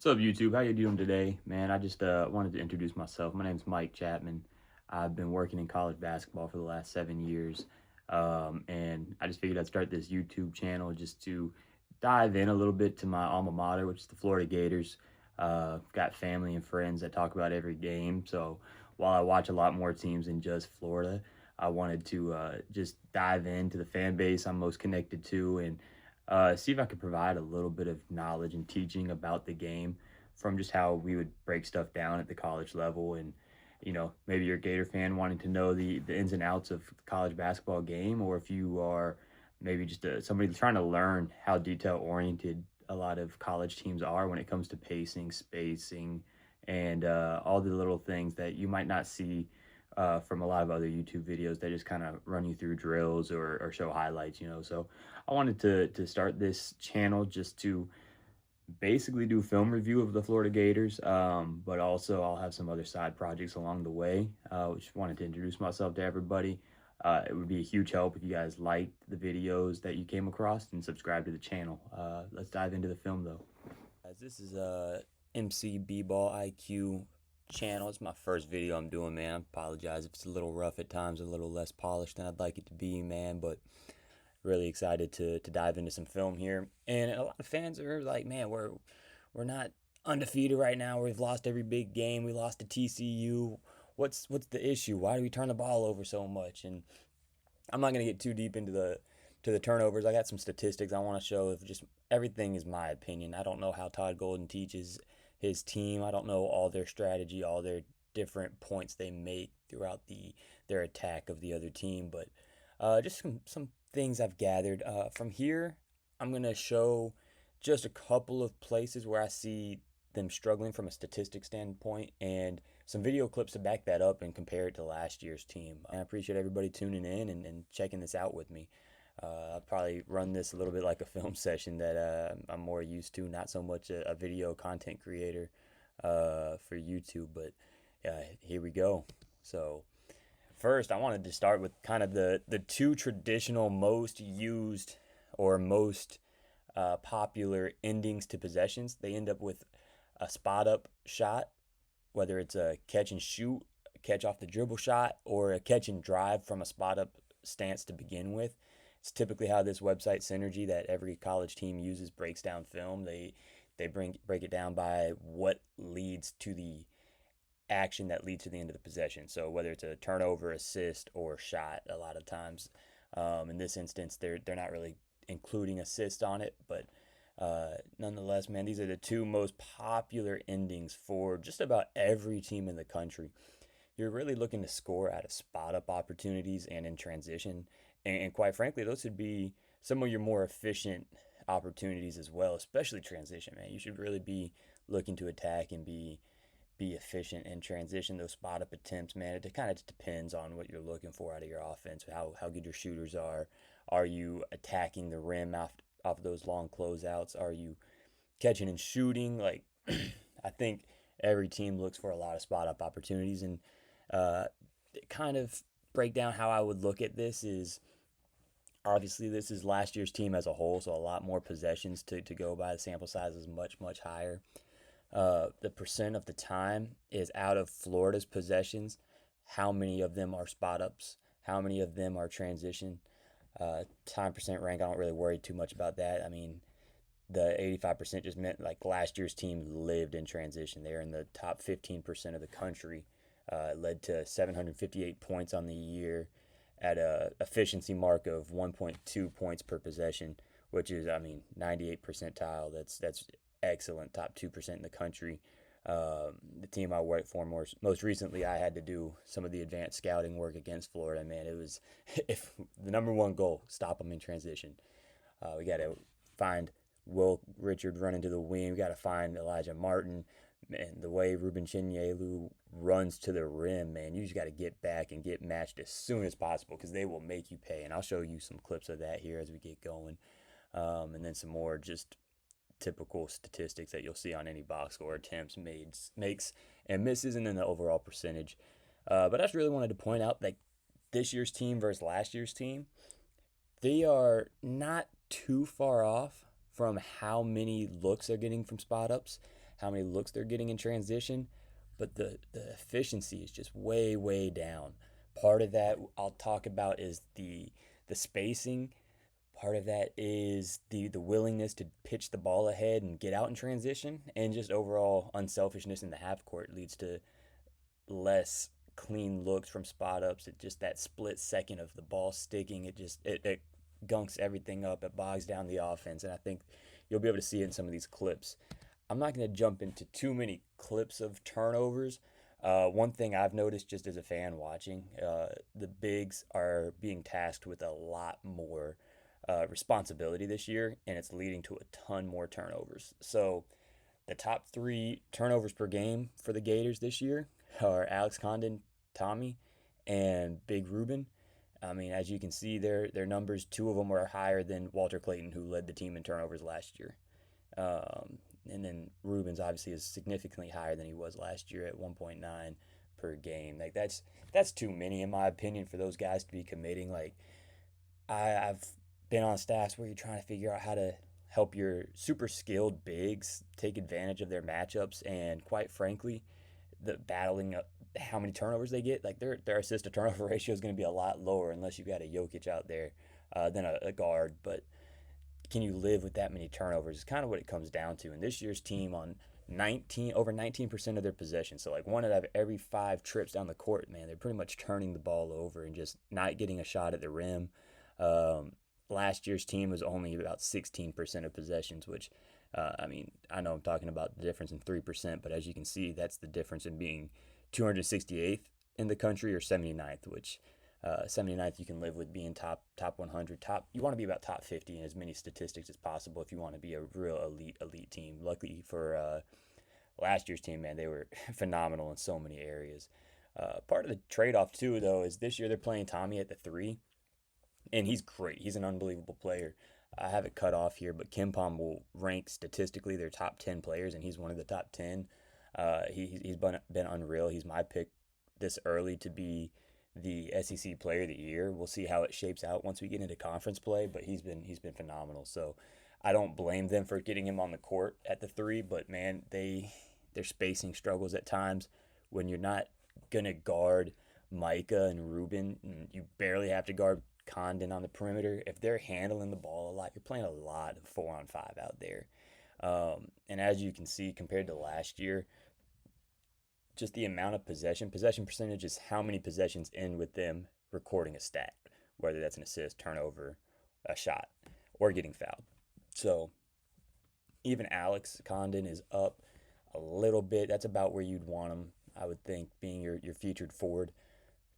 What's up, YouTube? How you doing today, man? I just wanted to introduce myself. My name's Mike Chapman. I've been working in college basketball for the last 7 years, and I just figured I'd start this YouTube channel just to dive in a little bit to my alma mater, which is the Florida Gators. Got family and friends that talk about every game, so while I watch a lot more teams than just Florida, I wanted to just dive into the fan base I'm most connected to and see if I could provide a little bit of knowledge and teaching about the game from just how we would break stuff down at the college level. And, maybe you're a Gator fan wanting to know the ins and outs of the college basketball game, or if you are maybe just somebody trying to learn how detail oriented a lot of college teams are when it comes to pacing, spacing, and all the little things that you might not see from a lot of other YouTube videos that just kind of run you through drills or show highlights. So I wanted to start this channel just to basically do film review of the Florida Gators, but also I'll have some other side projects along the way. Just wanted to introduce myself to everybody. It would be a huge help if you guys liked the videos that you came across and subscribe to the channel. Let's dive into the film though. Guys, this is MC B-Ball IQ channel. It's my first video I'm doing, man. I apologize if it's a little rough at times, a little less polished than I'd like it to be, man, but really excited to dive into some film here. And a lot of fans are like, man, we're not undefeated right now. We've lost every big game. We lost to TCU. What's the issue? Why do we turn the ball over so much? And I'm not gonna get too deep into the turnovers. I got some statistics I want to show. If just everything is my opinion. I don't know how Todd Golden teaches his team. I don't know all their strategy, all their different points they make throughout their attack of the other team. But just some things I've gathered from here. I'm gonna show just a couple of places where I see them struggling from a statistic standpoint and some video clips to back that up and compare it to last year's team. I appreciate everybody tuning in and checking this out with me. I'll probably run this a little bit like a film session that I'm more used to, not so much a video content creator for YouTube, but here we go. So first, I wanted to start with kind of the two traditional most used or most popular endings to possessions. They end up with a spot up shot, whether it's a catch and shoot, a catch off the dribble shot, or a catch and drive from a spot up stance to begin with. It's typically how this website Synergy that every college team uses breaks down film. They break it down by what leads to the action that leads to the end of the possession. So whether it's a turnover, assist, or shot, a lot of times, in this instance, they're not really including assist on it, but nonetheless, man, these are the two most popular endings for just about every team in the country. You're really looking to score out of spot up opportunities and in transition, and quite frankly, those would be some of your more efficient opportunities as well, especially transition, man. You should really be looking to attack and be efficient in transition. Those spot up attempts, man, it kind of depends on what you're looking for out of your offense, how good your shooters are. Are you attacking the rim off those long closeouts? Are you catching and shooting? Like, I think every team looks for a lot of spot up opportunities, and uh, kind of break down how I would look at this is obviously this is last year's team as a whole, so a lot more possessions to go by. The sample size is much higher. The percent of the time is out of Florida's possessions. How many of them are spot ups? How many of them are transition? Time percent rank, I don't really worry too much about that. I mean, the 85% just meant like last year's team lived in transition. They're in the top 15% of the country. Led to 758 points on the year at a efficiency mark of 1.2 points per possession, which is, I mean, 98 percentile. That's excellent, top 2% in the country. The team I worked for most recently, I had to do some of the advanced scouting work against Florida. Man, it was if the number one goal, stop them in transition. We got to find Will Richard running to the wing. We got to find Elijah Martin. Man, the way Ruben Chinyelu runs to the rim, man, you just got to get back and get matched as soon as possible because they will make you pay. And I'll show you some clips of that here as we get going. And then some more just typical statistics that you'll see on any box score: attempts, makes, and misses, and then the overall percentage. But I just really wanted to point out that this year's team versus last year's team, they are not too far off from how many looks they're getting from spot ups, how many looks they're getting in transition, but the efficiency is just way, way down. Part of that I'll talk about is the spacing. Part of that is the willingness to pitch the ball ahead and get out in transition, and just overall unselfishness in the half court leads to less clean looks from spot ups. It just that split second of the ball sticking, it gunks everything up. It bogs down the offense, and I think you'll be able to see it in some of these clips. I'm not going to jump into too many clips of turnovers. One thing I've noticed just as a fan watching, the bigs are being tasked with a lot more responsibility this year, and it's leading to a ton more turnovers. So the top three turnovers per game for the Gators this year are Alex Condon, Tommy, and Big Ruben. I mean, as you can see, their numbers, two of them were higher than Walter Clayton, who led the team in turnovers last year. And then Ruben's obviously is significantly higher than he was last year at 1.9 per game. Like that's too many in my opinion for those guys to be committing. Like I've been on staffs where you're trying to figure out how to help your super skilled bigs take advantage of their matchups, and quite frankly, the battling up how many turnovers they get, like their assist to turnover ratio is going to be a lot lower unless you've got a Jokic out there than a guard. But can you live with that many turnovers? Is kind of what it comes down to. And this year's team on 19% of their possessions, so like one out of every five trips down the court, man, they're pretty much turning the ball over and just not getting a shot at the rim. Last year's team was only about 16% of possessions, which I mean, I know I'm talking about the difference in 3%, but as you can see, that's the difference in being 268th in the country or 79th, which 79th you can live with being top 100. You want to be about top 50 in as many statistics as possible if you want to be a real elite team. Luckily for last year's team, man, they were phenomenal in so many areas. Part of the trade-off too, though, is this year they're playing Tommy at the three, and he's great. He's an unbelievable player. I have it cut off here, but KenPom will rank statistically their top 10 players, and he's one of the top 10. He's been unreal. He's my pick this early to be the SEC Player of the Year. We'll see how it shapes out once we get into conference play, but he's been phenomenal. So I don't blame them for getting him on the court at the three, but man, their spacing struggles at times when you're not gonna guard Micah and Ruben, and you barely have to guard Condon on the perimeter. If they're handling the ball a lot, you're playing a lot of 4-on-5 out there. And as you can see, compared to last year, just the amount of possession percentage is how many possessions end with them recording a stat, whether that's an assist, turnover, a shot, or getting fouled. So even Alex Condon is up a little bit. That's about where you'd want him, I would think, being your featured forward.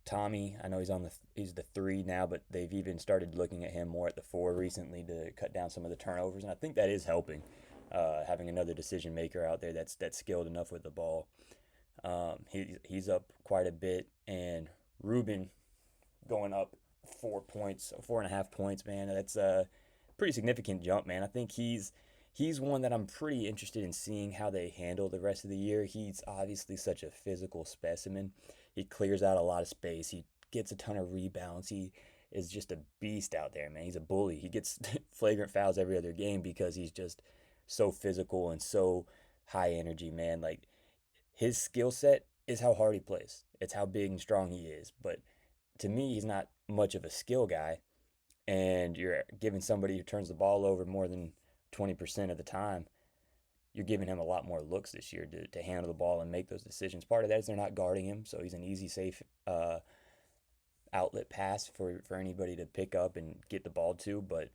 Tommy, I know he's the three now, but they've even started looking at him more at the four recently to cut down some of the turnovers, and I think that is helping. Having another decision maker out there that's skilled enough with the ball. He's up quite a bit, and Ruben going up 4 points, 4.5 points, man. That's a pretty significant jump, man. I think he's one that I'm pretty interested in seeing how they handle the rest of the year. He's obviously such a physical specimen. He clears out a lot of space. He gets a ton of rebounds. He is just a beast out there, man. He's a bully. He gets flagrant fouls every other game because he's just so physical and so high energy, man. Like his skill set is how hard he plays. It's how big and strong he is. But to me, he's not much of a skill guy. And you're giving somebody who turns the ball over more than 20% of the time, you're giving him a lot more looks this year to handle the ball and make those decisions. Part of that is they're not guarding him, so he's an easy, safe outlet pass for anybody to pick up and get the ball to. But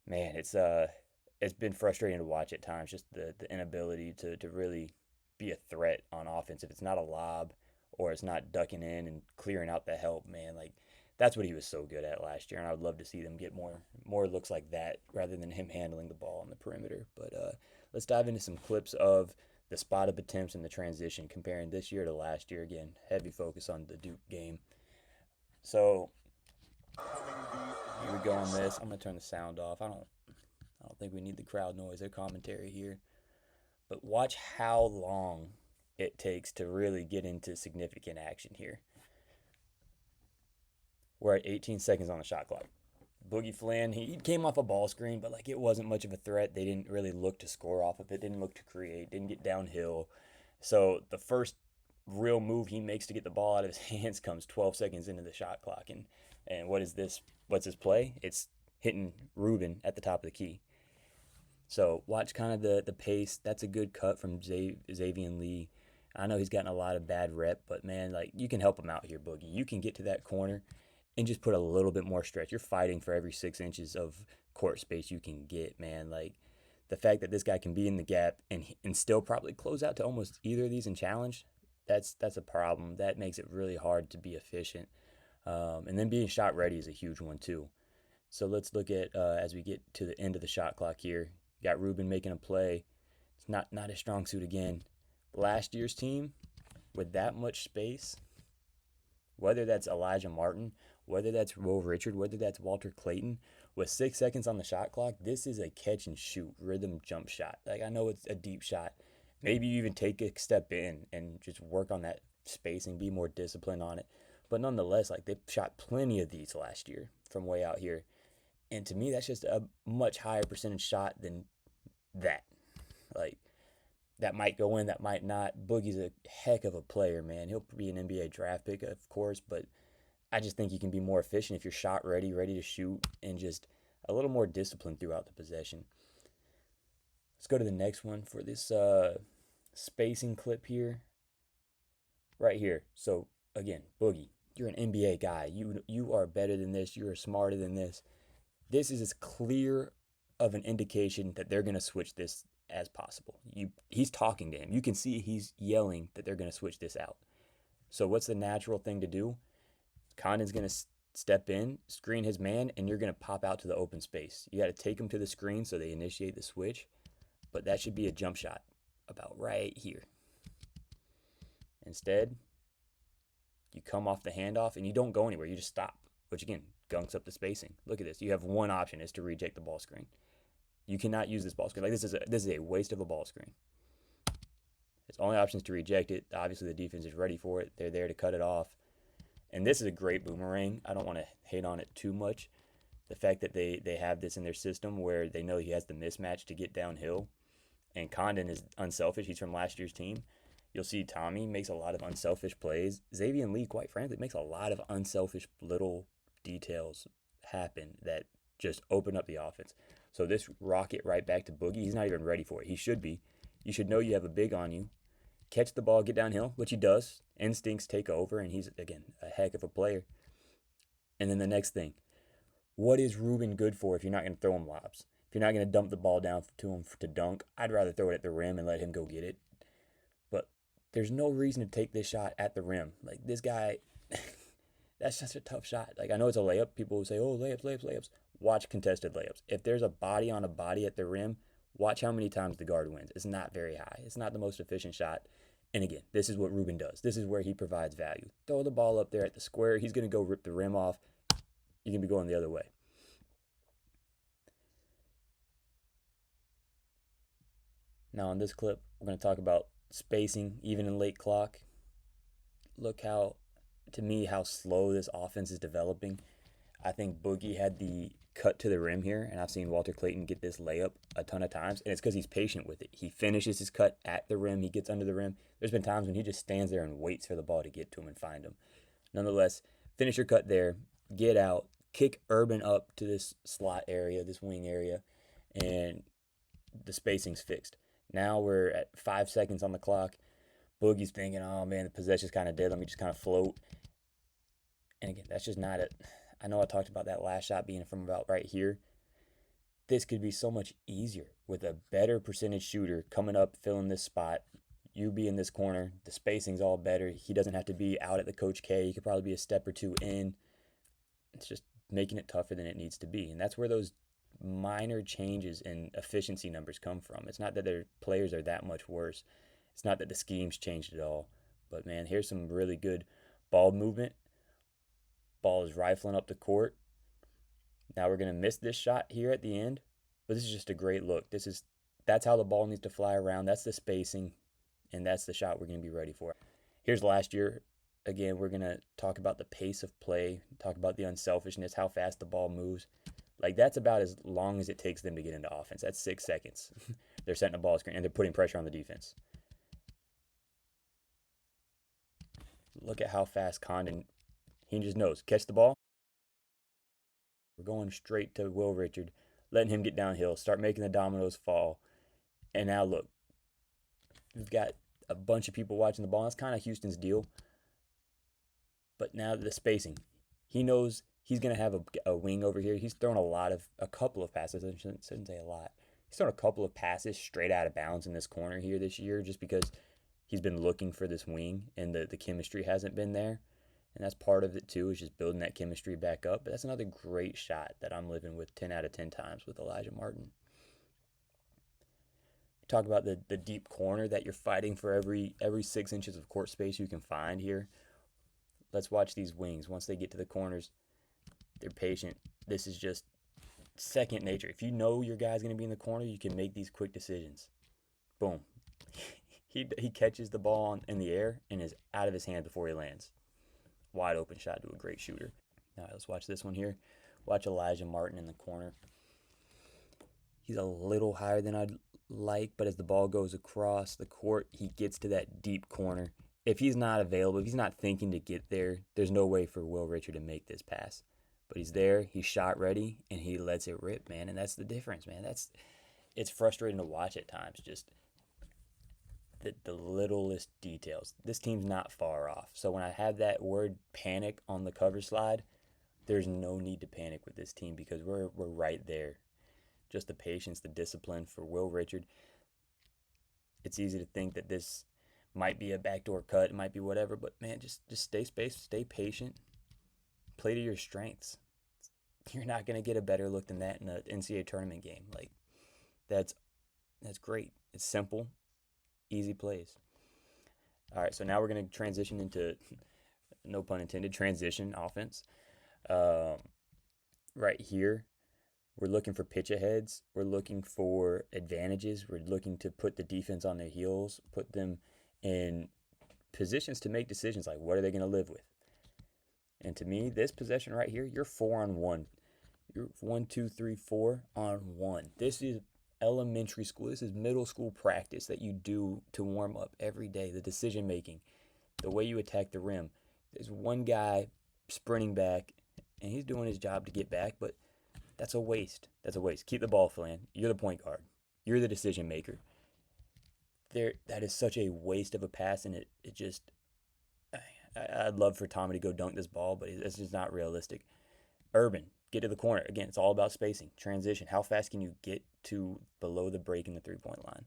man, it's been frustrating to watch at times, just the inability to really be a threat on offense. If it's not a lob or it's not ducking in and clearing out the help, man, like that's what he was so good at last year, and I would love to see them get more looks like that rather than him handling the ball on the perimeter. But let's dive into some clips of the spot up attempts and the transition, comparing this year to last year. Again, heavy focus on the Duke game. So here we go on this. I'm gonna turn the sound off. I don't think we need the crowd noise or commentary here. But watch how long it takes to really get into significant action here. We're at 18 seconds on the shot clock. Boogie Flynn, he came off a ball screen, but like it wasn't much of a threat. They didn't really look to score off of it, didn't look to create, didn't get downhill. So the first real move he makes to get the ball out of his hands comes 12 seconds into the shot clock. And what is this? What's his play? It's hitting Ruben at the top of the key. So watch kind of the pace. That's a good cut from Xavier Lee. I know he's gotten a lot of bad rep, but man, like you can help him out here, Boogie. You can get to that corner and just put a little bit more stretch. You're fighting for every 6 inches of court space you can get, man. Like the fact that this guy can be in the gap and still probably close out to almost either of these and challenge, that's a problem. That makes it really hard to be efficient. And then being shot ready is a huge one too. So let's look at as we get to the end of the shot clock here. You got Ruben making a play. It's not a strong suit again. Last year's team with that much space, whether that's Elijah Martin, whether that's Will Richard, whether that's Walter Clayton, with 6 seconds on the shot clock, this is a catch and shoot rhythm jump shot. Like I know it's a deep shot. Maybe you even take a step in and just work on that spacing, be more disciplined on it. But nonetheless, like they shot plenty of these last year from way out here. And to me, that's just a much higher percentage shot than that. Like that might go in, that might not. Boogie's a heck of a player, man. He'll be an NBA draft pick, of course, but I just think you can be more efficient if you're shot ready, ready to shoot, and just a little more disciplined throughout the possession. Let's go to the next one for this spacing clip here. Right here. So again, Boogie, you're an NBA guy. You are better than this. You are smarter than this. This is as clear of an indication that they're going to switch this as possible. He's talking to him. You can see he's yelling that they're going to switch this out. So what's the natural thing to do? Condon's going to step in, screen his man, and you're going to pop out to the open space. You got to take him to the screen so they initiate the switch, but that should be a jump shot about right here. Instead, you come off the handoff and you don't go anywhere. You just stop, which again, gunks up the spacing. Look at this. You have one option is to reject the ball screen. You cannot use this ball screen. Like this is a waste of a ball screen. Its only option is to reject it. Obviously, the defense is ready for it. They're there to cut it off. And this is a great boomerang. I don't want to hate on it too much. The fact that they have this in their system where they know he has the mismatch to get downhill. And Condon is unselfish. He's from last year's team. You'll see Tommy makes a lot of unselfish plays. Xavier Lee, quite frankly, makes a lot of unselfish little details happen that just open up the offense. So this rocket right back to Boogie, he's not even ready for it. He should be. You should know you have a big on you. Catch the ball, get downhill, which he does. Instincts take over, and he's, again, a heck of a player. And then the next thing, what is Ruben good for if you're not going to throw him lobs? If you're not going to dump the ball down to him to dunk, I'd rather throw it at the rim and let him go get it. But there's no reason to take this shot at the rim. Like, this guy, that's such a tough shot. Like, I know it's a layup. People will say, oh, layups, layups, layups. Watch contested layups. If there's a body on a body at the rim, watch how many times the guard wins. It's not very high. It's not the most efficient shot. And again, this is what Ruben does. This is where he provides value. Throw the ball up there at the square. He's going to go rip the rim off. You can be going the other way. Now on this clip, we're going to talk about spacing, even in late clock. Look how, to me, how slow this offense is developing. I think Boogie had the cut to the rim here, and I've seen Walter Clayton get this layup a ton of times, and it's because he's patient with it. He finishes his cut at the rim. He gets under the rim. There's been times when he just stands there and waits for the ball to get to him and find him. Nonetheless, finish your cut there, get out, kick Urban up to this slot area, this wing area, and the spacing's fixed. Now we're at 5 seconds on the clock. Boogie's thinking, oh man, the possession's kind of dead. Let me just kind of float. And again, that's just not it. I know I talked about that last shot being from about right here. This could be so much easier with a better percentage shooter coming up, filling this spot. You be in this corner. The spacing's all better. He doesn't have to be out at the Coach K. He could probably be a step or two in. It's just making it tougher than it needs to be. And that's where those minor changes in efficiency numbers come from. It's not that their players are that much worse. It's not that the scheme's changed at all. But, man, here's some really good ball movement. Ball is rifling up the court. Now we're going to miss this shot here at the end. But this is just a great look. That's how the ball needs to fly around. That's the spacing. And that's the shot we're going to be ready for. Here's last year. Again, we're going to talk about the pace of play, talk about the unselfishness, how fast the ball moves. Like, that's about as long as it takes them to get into offense. That's 6 seconds. They're setting a ball screen, and they're putting pressure on the defense. Look at how fast Condon, he just knows. Catch the ball. We're going straight to Will Richard, letting him get downhill, start making the dominoes fall. And now look, we've got a bunch of people watching the ball. That's kind of Houston's deal. But now the spacing, he knows he's going to have a wing over here. He's thrown a couple of passes. I shouldn't say a lot. He's thrown a couple of passes straight out of bounds in this corner here this year just because he's been looking for this wing and the chemistry hasn't been there. And that's part of it too, is just building that chemistry back up. But that's another great shot that I'm living with 10 out of 10 times with Elijah Martin. Talk about the deep corner that you're fighting for every 6 inches of court space you can find here. Let's watch these wings. Once they get to the corners, they're patient. This is just second nature. If you know your guy's going to be in the corner, you can make these quick decisions. Boom. He catches the ball in the air and is out of his hand before he lands. Wide open shot to a great shooter. All right, let's watch this one here. Watch Elijah Martin in the corner. He's a little higher than I'd like, but as the ball goes across the court, he gets to that deep corner. If he's not available, if he's not thinking to get there, there's no way for Will Richard to make this pass. But he's there, he's shot ready, and he lets it rip, man. And that's the difference, man. It's frustrating to watch at times. Just the littlest details. This team's not far off. So when I have that word panic on the cover slide, there's no need to panic with this team because we're right there. Just the patience, the discipline for Will Richard. It's easy to think that this might be a backdoor cut, it might be whatever, but man, just stay spaced, stay patient, play to your strengths. You're not gonna get a better look than that in an NCAA tournament game. Like that's great. It's simple, easy plays. All right, so now we're gonna transition into, no pun intended, transition offense. Right here, we're looking for pitch aheads. We're looking for advantages. We're looking to put the defense on their heels, put them in positions to make decisions like what are they going to live with. And to me, this possession right here, you're 4-on-1. You're 1, 2, 3, 4 on 1. This is elementary school. This is middle school practice that you do to warm up every day. The decision making, the way you attack the rim. There's one guy sprinting back, and he's doing his job to get back, but that's a waste. That's a waste. Keep the ball, Flan. You're the point guard. You're the decision maker. That is such a waste of a pass, and it just, I'd love for Tommy to go dunk this ball, but it's just not realistic. Urban, get to the corner. Again, it's all about spacing, transition. How fast can you get to below the break in the three-point line?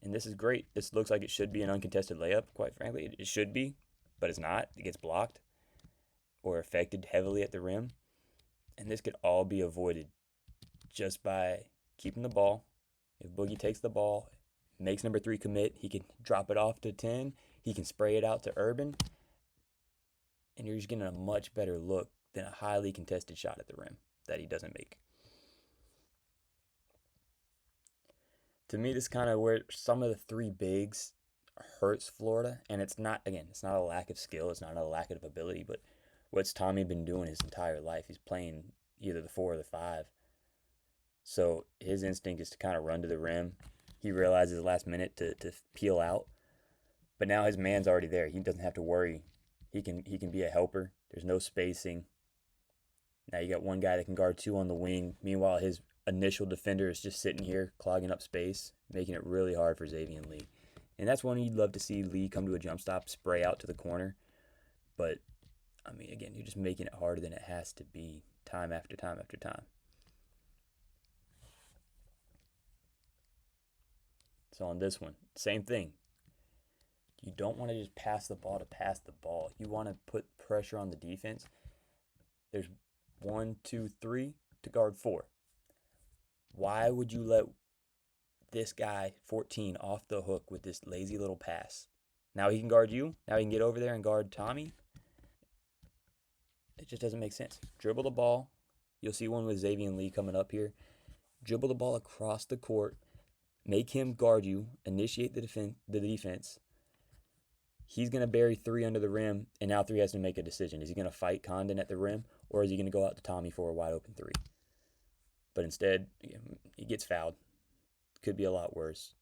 And this is great. This looks like it should be an uncontested layup, quite frankly. It should be, but it's not. It gets blocked or affected heavily at the rim. And this could all be avoided just by keeping the ball. If Boogie takes the ball, makes number 3 commit, he can drop it off to 10. He can spray it out to Urban. And you're just getting a much better look than a highly contested shot at the rim that he doesn't make. To me, this is kind of where some of the 3 bigs hurts Florida. And it's not a lack of skill. It's not a lack of ability. But what's Tommy been doing his entire life? He's playing either the 4 or the 5. So his instinct is to kind of run to the rim. He realizes last minute to peel out. But now his man's already there. He doesn't have to worry. He can be a helper. There's no spacing. Now you got one guy that can guard 2 on the wing. Meanwhile, his initial defender is just sitting here clogging up space, making it really hard for Xavier Lee. And that's when you'd love to see Lee come to a jump stop, spray out to the corner. But, I mean, again, you're just making it harder than it has to be time after time after time. So on this one, same thing. You don't want to just pass the ball to pass the ball. You want to put pressure on the defense. There's 1, 2, 3 to guard 4. Why would you let this guy, 14, off the hook with this lazy little pass? Now he can guard you. Now he can get over there and guard Tommy. It just doesn't make sense. Dribble the ball. You'll see one with Xavier Lee coming up here. Dribble the ball across the court. Make him guard you. Initiate the defense. He's going to bury 3 under the rim, and now 3 has to make a decision. Is he going to fight Condon at the rim, or is he going to go out to Tommy for a wide open 3? But instead, he gets fouled. Could be a lot worse,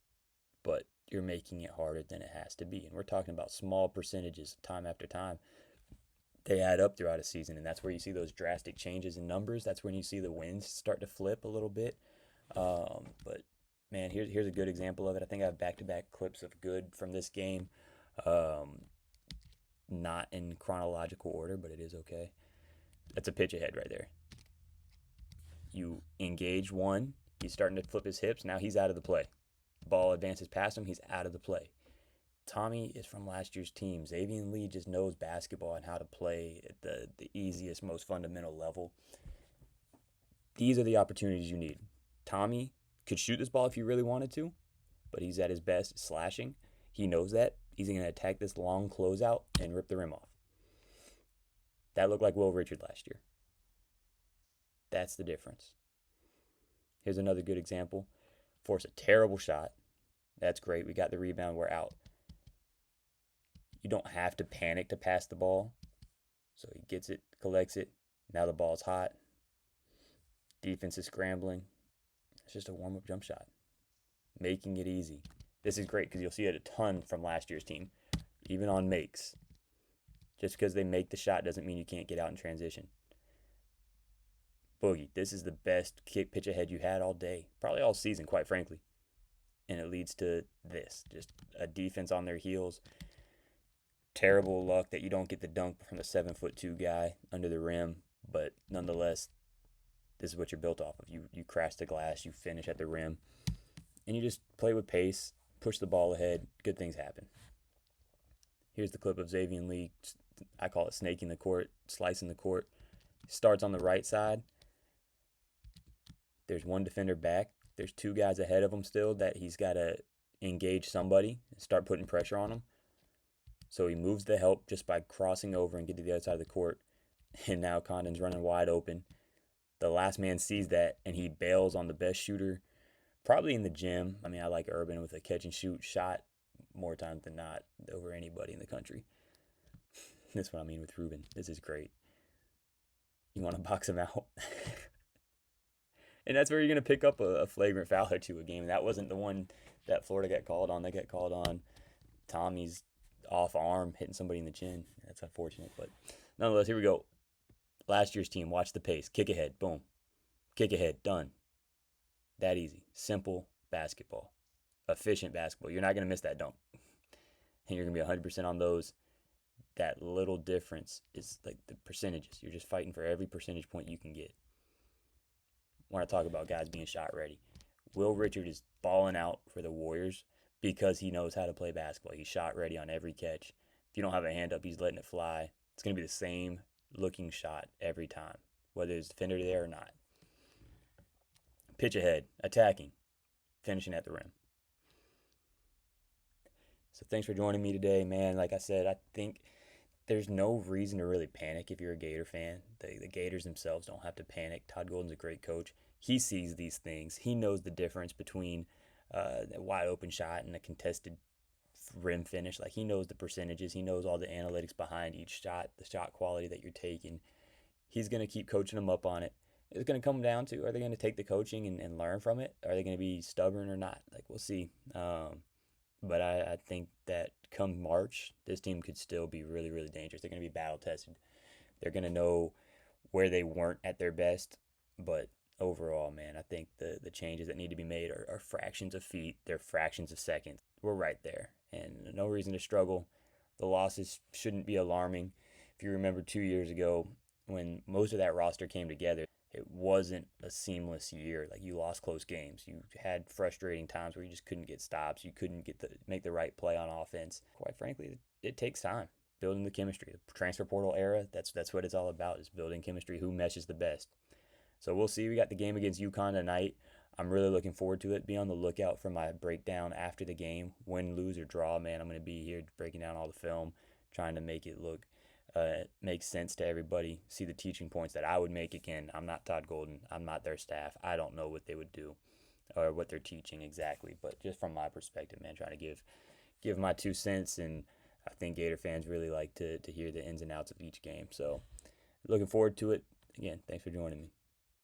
but you're making it harder than it has to be. And we're talking about small percentages time after time. They add up throughout a season, and that's where you see those drastic changes in numbers. That's when you see the wins start to flip a little bit. But man, here's a good example of it. I think I have back-to-back clips of good from this game. Um, Not in chronological order, but it is okay. That's a pitch ahead right there. You engage one. He's starting to flip his hips. Now he's out of the play. Ball advances past him. He's out of the play. Tommy is from last year's team. Xavier Lee just knows basketball and how to play at the easiest, most fundamental level. These are the opportunities you need. Tommy could shoot this ball if he really wanted to, but he's at his best slashing. He knows that. He's going to attack this long closeout and rip the rim off. That looked like Will Richard last year. That's the difference. Here's another good example. Force a terrible shot. That's great. We got the rebound. We're out. You don't have to panic to pass the ball. So he gets it, collects it. Now the ball's hot. Defense is scrambling. It's just a warm-up jump shot. Making it easy. This is great because you'll see it a ton from last year's team, even on makes. Just because they make the shot doesn't mean you can't get out in transition. Boogie, this is the best kick pitch ahead you had all day, probably all season, quite frankly. And it leads to this, just a defense on their heels. Terrible luck that you don't get the dunk from the 7'2" guy under the rim, but nonetheless, this is what you're built off of. You crash the glass, you finish at the rim, and you just play with pace, push the ball ahead, good things happen. Here's the clip of Xavier Lee. I call it snaking the court, slicing the court. Starts on the right side. There's one defender back. There's two guys ahead of him still that he's got to engage somebody and start putting pressure on him. So he moves the help just by crossing over and get to the other side of the court. And now Condon's running wide open. The last man sees that, and he bails on the best shooter, probably in the gym. I mean, I like Urban with a catch-and-shoot shot more times than not over anybody in the country. That's what I mean with Ruben. This is great. You want to box him out. And that's where you're going to pick up a flagrant foul or two a game. That wasn't the one that Florida got called on. They got called on Tommy's off arm hitting somebody in the chin. That's unfortunate. But nonetheless, here we go. Last year's team, watch the pace. Kick ahead, boom. Kick ahead, done. That easy. Simple basketball. Efficient basketball. You're not going to miss that dunk. And you're going to be 100% on those. That little difference is like the percentages. You're just fighting for every percentage point you can get. Want to talk about guys being shot ready. Will Richard is balling out for the Warriors because he knows how to play basketball. He's shot ready on every catch. If you don't have a hand up, he's letting it fly. It's going to be the same looking shot every time, whether there's a defender there or not. Pitch ahead, attacking, finishing at the rim. So thanks for joining me today, man. Like I said, I think there's no reason to really panic if you're a Gator fan. The Gators themselves don't have to panic. Todd Golden's a great coach. He sees these things. He knows the difference between a wide open shot and a contested rim finish. Like, he knows the percentages. He knows all the analytics behind each shot, the shot quality that you're taking. He's going to keep coaching them up on it. It's going to come down to, are they going to take the coaching and learn from it? Are they going to be stubborn or not? Like, we'll see. But I think that come March, this team could still be really, really dangerous. They're going to be battle tested. They're going to know where they weren't at their best. But overall, man, I think the changes that need to be made are fractions of feet. They're fractions of seconds. We're right there. And no reason to struggle. The losses shouldn't be alarming. If you remember 2 years ago, when most of that roster came together, it wasn't a seamless year. Like, you lost close games. You had frustrating times where you just couldn't get stops. You couldn't make the right play on offense. Quite frankly, it takes time building the chemistry. The transfer portal era, that's what it's all about, is building chemistry, who meshes the best. So we'll see. We got the game against UConn tonight. I'm really looking forward to it. Be on the lookout for my breakdown after the game. Win, lose, or draw, man, I'm going to be here breaking down all the film, trying to make it look make sense to everybody, see the teaching points that I would make. Again, I'm not Todd Golden. I'm not their staff. I don't know what they would do or what they're teaching exactly, but just from my perspective, man, trying to give my 2 cents, and I think Gator fans really like to hear the ins and outs of each game. So looking forward to it. Again, thanks for joining me.